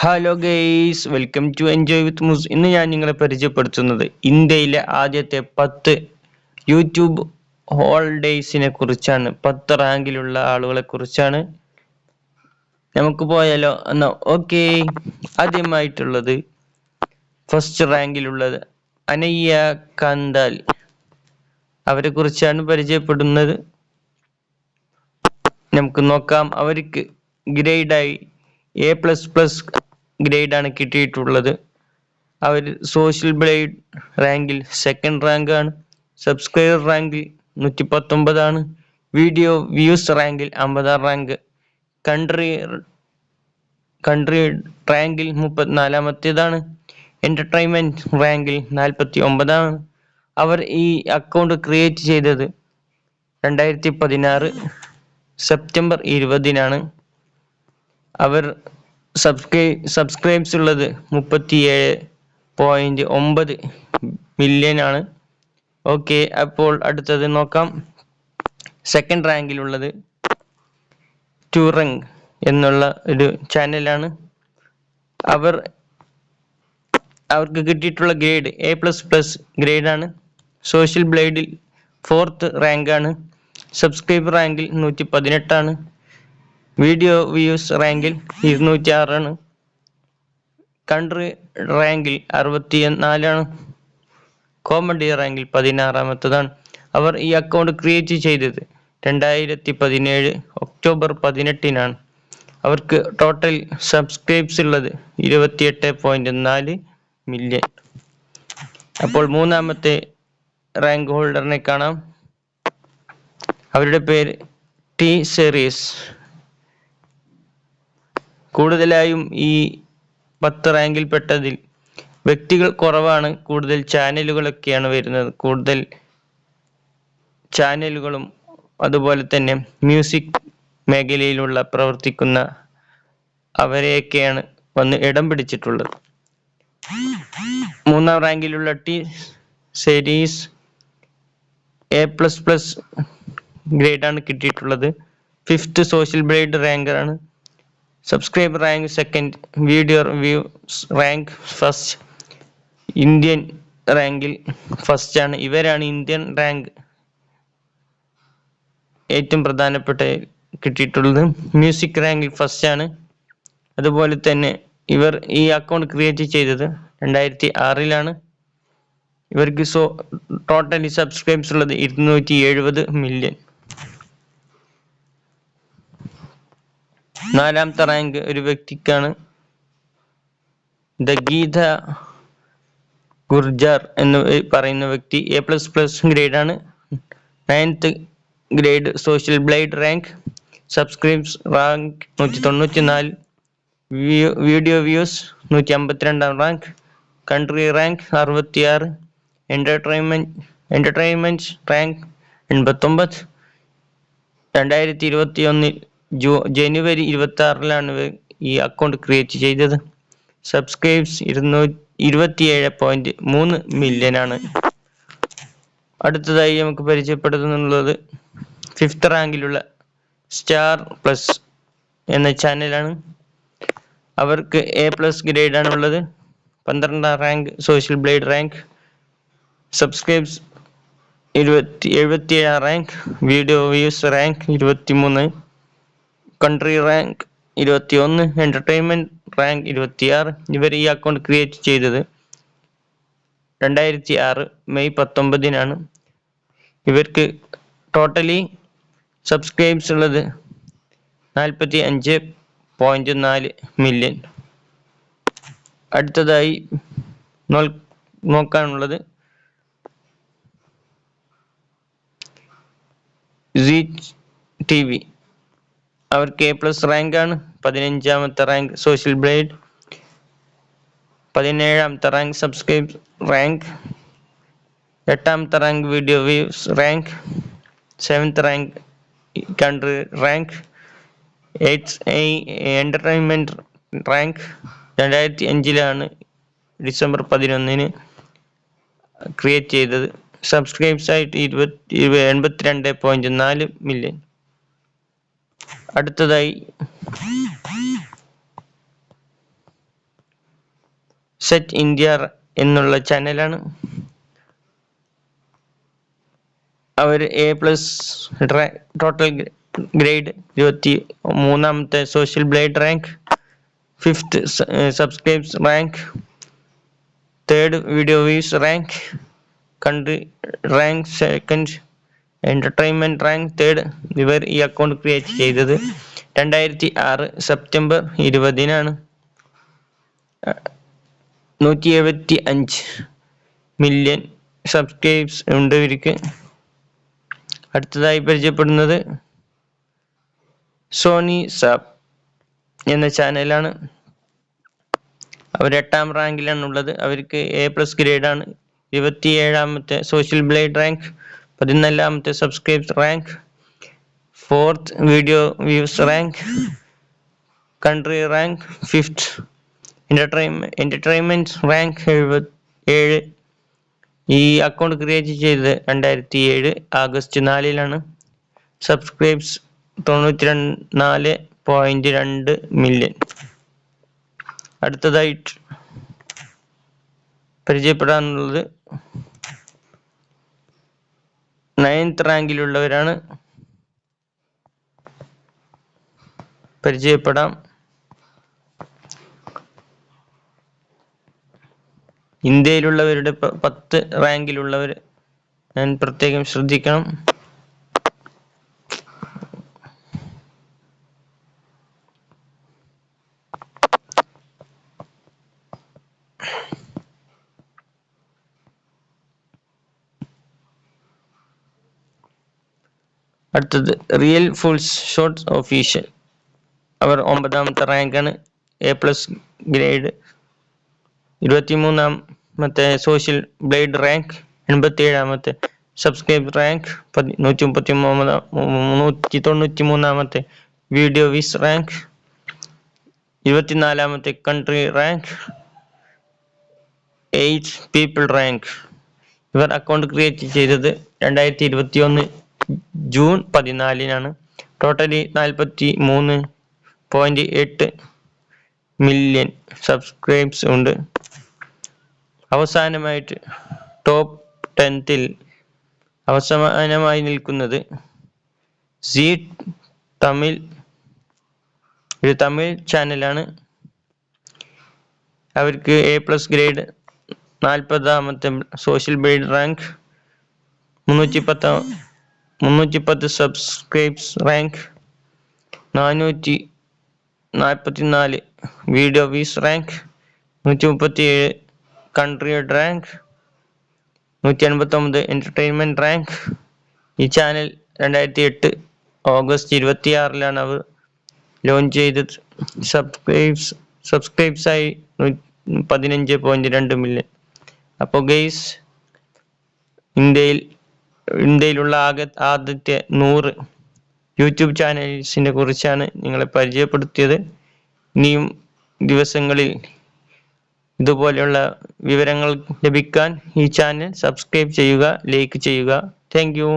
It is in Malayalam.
Hello guys, welcome to enjoy with Moos. ഇന്ന് ഞാൻ നിങ്ങളെ പരിചയപ്പെടുത്തുന്നത് ഇന്ത്യയിലെ ആദ്യത്തെ 10 യൂട്യൂബ് ഹോൾഡേഴ്സിനെ കുറിച്ചാണ്. 10 റാങ്കിലുള്ള ആളുകളെ കുറിച്ചാണ്. നമുക്ക് പോയാലോ എന്നാ? ഓക്കെ, ആദ്യമായിട്ടുള്ളത് ഫസ്റ്റ് റാങ്കിലുള്ളത് അനയ്യ കാന്താൽ. അവരെ കുറിച്ചാണ് പരിചയപ്പെടുന്നത്. നമുക്ക് നോക്കാം. അവർക്ക് ഗ്രേഡായി A++ ഗ്രേഡാണ് കിട്ടിയിട്ടുള്ളത്. അവർ സോഷ്യൽ ബ്ലേഡ് റാങ്കിൽ സെക്കൻഡ് റാങ്കാണ്. സബ്സ്ക്രൈബർ റാങ്കിൽ 119 വീഡിയോ വ്യൂസ് റാങ്കിൽ 50 റാങ്ക്. കൺട്രി റാങ്കിൽ 34ാമത്തേതാണ്. എന്റർടൈൻമെന്റ് റാങ്കിൽ 49. അവർ ഈ അക്കൗണ്ട് ക്രിയേറ്റ് ചെയ്തത് 2016 സെപ്റ്റംബർ 20 അവർ സബ്സ്ക്രൈബ്സ് ഉള്ളത് 37.9 മില്യൺ ആണ്. ഓക്കെ, അപ്പോൾ അടുത്തത് നോക്കാം. സെക്കൻഡ് റാങ്കിലുള്ളത് ടൂറങ് എന്നുള്ള ഒരു ചാനലാണ്. അവർക്ക് കിട്ടിയിട്ടുള്ള ഗ്രേഡ് A++ ഗ്രേഡാണ്. സോഷ്യൽ ബ്ലേഡിൽ 4th റാങ്കാണ്. സബ്സ്ക്രൈബർ റാങ്കിൽ 118. വീഡിയോ വ്യൂസ് റാങ്കിൽ 206. കൺട്രി റാങ്കിൽ 64. കോമഡി റാങ്കിൽ 16ാമത്തേതാണ്. അവർ ഈ അക്കൗണ്ട് ക്രിയേറ്റ് ചെയ്തത് 2017 ഒക്ടോബർ 18 അവർക്ക് ടോട്ടൽ സബ്സ്ക്രൈബ്സ് ഉള്ളത് 28.4 മില്യൺ. അപ്പോൾ മൂന്നാമത്തെ റാങ്ക് ഹോൾഡറിനെ കാണാം. അവരുടെ പേര് ടി സീരീസ്. കൂടുതലായും ഈ 10 റാങ്കിൽപ്പെട്ടതിൽ വ്യക്തികൾ കുറവാണ്, കൂടുതൽ ചാനലുകളൊക്കെയാണ് വരുന്നത്. കൂടുതൽ ചാനലുകളും അതുപോലെ തന്നെ മ്യൂസിക് മേഖലയിലുള്ള പ്രവർത്തിക്കുന്ന അവരെയൊക്കെയാണ് വന്ന് ഇടം പിടിച്ചിട്ടുള്ളത്. മൂന്നാം റാങ്കിലുള്ള ടി സീരീസ് A++ ഗ്രേഡാണ് കിട്ടിയിട്ടുള്ളത്. 5th സോഷ്യൽ ബ്ലേഡ് റാങ്കറാണ്. Subscriber rank second. Video views rank first. Indian റാങ്കിൽ ഫസ്റ്റ് ആണ്. ഇവരാണ് ഇന്ത്യൻ റാങ്ക് ഏറ്റവും പ്രധാനപ്പെട്ട കിട്ടിയിട്ടുള്ളത്. മ്യൂസിക് റാങ്കിൽ ഫസ്റ്റ് ആണ്. അതുപോലെ തന്നെ ഇവർ ഈ അക്കൗണ്ട് ക്രിയേറ്റ് ചെയ്തത് 2006 ഇവർക്ക് ടോട്ടലി സബ്സ്ക്രൈബ്സ് ഉള്ളത് 270 മില്യൺ. നാലാമത്തെ റാങ്ക് ഒരു വ്യക്തിക്കാണ്. ഗീത ഗുർജാർ എന്ന് പറയുന്ന വ്യക്തി A++ ഗ്രേഡാണ്. 9th grade social blade rank. Subscribes rank 194. Video views 152 rank. Country rank 66. Entertainment rank 89. 2021 ജനുവരി 26 ഈ അക്കൗണ്ട് ക്രിയേറ്റ് ചെയ്തത്. സബ്സ്ക്രൈബ്സ് 27.3 മില്യൺ ആണ്. അടുത്തതായി നമുക്ക് പരിചയപ്പെടുത്തുന്നുള്ളത് 5th റാങ്കിലുള്ള സ്റ്റാർ പ്ലസ് എന്ന ചാനലാണ്. അവർക്ക് A+ ഗ്രേഡാണ് ഉള്ളത്. 12ാം rank social blade rank. Subscribes 77 rank. Video views rank 23. Country rank 21. Entertainment rank 26. ഇവർ ഈ അക്കൗണ്ട് ക്രിയേറ്റ് ചെയ്തത് 2006 മെയ് 19 ഇവർക്ക് ടോട്ടലി സബ്സ്ക്രൈബ്സ് ഉള്ളത് 45.4 മില്യൺ. അടുത്തതായി നോക്കാനുള്ളത് ZTV. അവർക്ക് A+ റാങ്കാണ്. 15ാമത്തെ റാങ്ക് സോഷ്യൽ ബ്ലേഡ്. 17ാമത്തെ റാങ്ക് സബ്സ്ക്രൈബ് റാങ്ക്. 8ാമത്തെ rank video views rank. 7th rank country rank. 8th entertainment rank. 2005 December 11 create ചെയ്തത്. സബ്സ്ക്രൈബ്സ് ആയിട്ട് 82.4 മില്യൺ. അടുത്തതായി സെറ്റ് ഇന്ത്യ എന്നുള്ള ചാനലാണ്. അവർ A+ ടോട്ടൽ ഗ്രേഡ് 23ാമത്തെ social blade rank, 5th subscribes rank, 3rd video views rank, country rank 2nd, entertainment rank 3rd. ഇവർ ഈ അക്കൗണ്ട് ക്രിയേറ്റ് ചെയ്തത് 2006 സെപ്റ്റംബർ 20-നാണ്. 175 മില്യൺ സബ്സ്ക്രൈബ്സ് ഉണ്ട് ഇവർക്ക്. അടുത്തതായി പരിചയപ്പെടുന്നത് സോണി സാബ് എന്ന ചാനലാണ്. അവർ 8ാം റാങ്കിലാണ് ഉള്ളത്. അവർക്ക് A+ ഗ്രേഡാണ്. 27ാമത്തെ സോഷ്യൽ ബ്ലേഡ് റാങ്ക്, 14ാമത്തെ subscribes rank, 4th video views rank, country rank 5th, entertainment rank 77. ഈ അക്കൗണ്ട് ക്രിയേറ്റ് ചെയ്തത് 2007 ആഗസ്റ്റ് 4-ലാണ്. Subscribes 94.2 million. അടുത്തതായിട്ട് പരിചയപ്പെടാനുള്ളത് 9th റാങ്കിലുള്ളവരാണ്. പരിചയപ്പെടാം. ഇന്ത്യയിലുള്ളവരുടെ 10 റാങ്കിലുള്ളവർ ഞാൻ പ്രത്യേകം ശ്രദ്ധിക്കണം. അടുത്തത് റിയൽ ഫുൾസ് ഷോട്ട്സ് ഒഫീഷ്യൽ. അവർ 9ാമത്തെ റാങ്കാണ്. A+ ഗ്രേഡ്, 23ാമത്തെ സോഷ്യൽ ബ്ലേഡ് റാങ്ക്, 87ാമത്തെ സബ്സ്ക്രൈബ് റാങ്ക്, 193ാമത്തെ വീഡിയോ വ്യൂസ് റാങ്ക്, 24ാമത്തെ country rank, 8th people rank. ഇവർ അക്കൗണ്ട് ക്രിയേറ്റ് ചെയ്തത് 2021 ജൂൺ 14-നാണ്. ടോട്ടലി 43.8 മില്യൺ സബ്സ്ക്രൈബ്സ് ഉണ്ട്. അവസാനമായിട്ട് ടോപ്പ് 10ൽ അവസാനമായി നിൽക്കുന്നത് സീ തമിഴ്, ഒരു തമിഴ് ചാനലാണ്. അവർക്ക് A+ ഗ്രേഡ്, 40ാമത്തെ social blade rank, 310 subscribes rank, 444 video views rank, 137 country rank, 189 entertainment rank. ഈ ചാനൽ 2008 ഓഗസ്റ്റ് 26-ലാണ് അവർ ലോഞ്ച് ചെയ്തത്. സബ്സ്ക്രൈബ്സായി 15.2 മില്യൺ. അപ്പോൾ ഗെയ്സ്, ഇന്ത്യയിലുള്ള ആദ്യത്തെ 100 യൂട്യൂബ് ചാനൽസിനെ കുറിച്ചാണ് നിങ്ങളെ പരിചയപ്പെടുത്തിയത്. ഇനിയും ദിവസങ്ങളിൽ ഇതുപോലെയുള്ള വിവരങ്ങൾ ലഭിക്കാൻ ഈ ചാനൽ സബ്സ്ക്രൈബ് ചെയ്യുക, ലൈക്ക് ചെയ്യുക. Thank you.